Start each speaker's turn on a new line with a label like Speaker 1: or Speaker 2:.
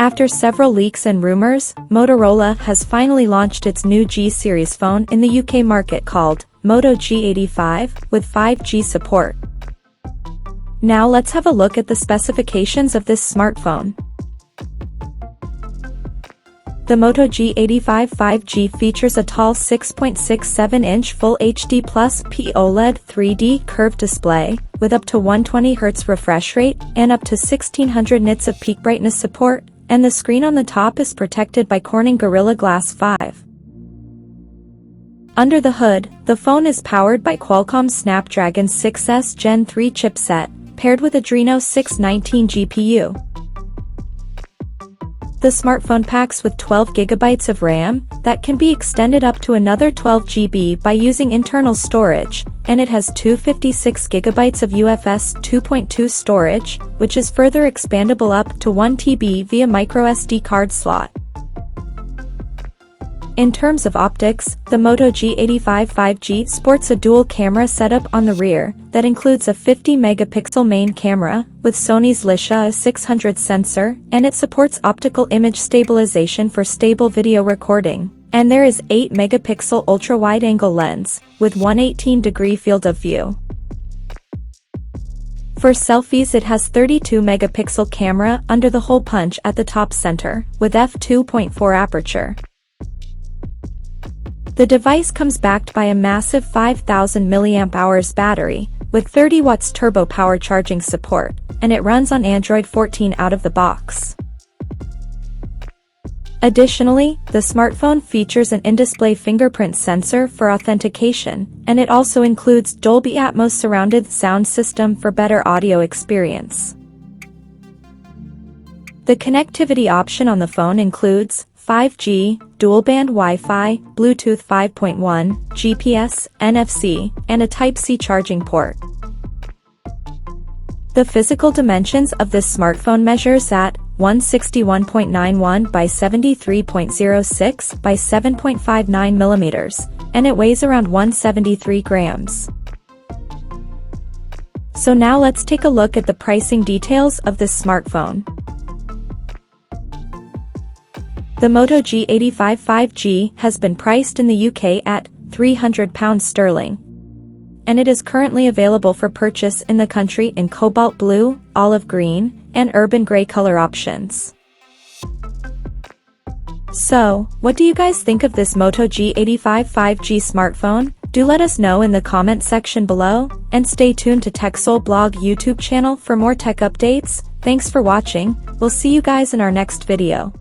Speaker 1: After several leaks and rumors, Motorola has finally launched its new G series phone in the UK market called Moto G85 with 5G support. Now let's have a look at the specifications of this smartphone. The Moto G85 5G features a tall 6.67-inch Full HD Plus OLED 3D curved display, with up to 120Hz refresh rate and up to 1600 nits of peak brightness support, and the screen on the top is protected by Corning Gorilla Glass 5. Under the hood, the phone is powered by Qualcomm's Snapdragon 6S Gen 3 chipset, paired with Adreno 619 GPU. The smartphone packs with 12 GB of RAM that can be extended up to another 12 GB by using internal storage, and it has 256 GB of UFS 2.2 storage, which is further expandable up to 1 TB via microSD card slot. In terms of optics, the Moto G85 5G sports a dual camera setup on the rear that includes a 50-megapixel main camera with Sony's Lisha A600 sensor, and it supports optical image stabilization for stable video recording. And there is 8-megapixel ultra-wide-angle lens with 118-degree field of view. For selfies, it has 32-megapixel camera under the hole punch at the top center with f2.4 aperture. The device comes backed by a massive 5000 mAh battery, with 30 watts turbo power charging support, and it runs on Android 14 out of the box. Additionally, the smartphone features an in-display fingerprint sensor for authentication, and it also includes Dolby Atmos surrounded sound system for better audio experience. The connectivity option on the phone includes 5G, dual-band Wi-Fi, Bluetooth 5.1, GPS, NFC, and a Type-C charging port. The physical dimensions of this smartphone measures at 161.91 by 73.06 by 7.59 millimeters, and it weighs around 173 grams. So now let's take a look at the pricing details of this smartphone. The Moto G85 5G has been priced in the UK at £300 sterling, and it is currently available for purchase in the country in cobalt blue, olive green, and urban grey color options. So, what do you guys think of this Moto G85 5G smartphone? Do let us know in the comment section below, and stay tuned to TechSole Blog YouTube channel for more tech updates. Thanks for watching, we'll see you guys in our next video.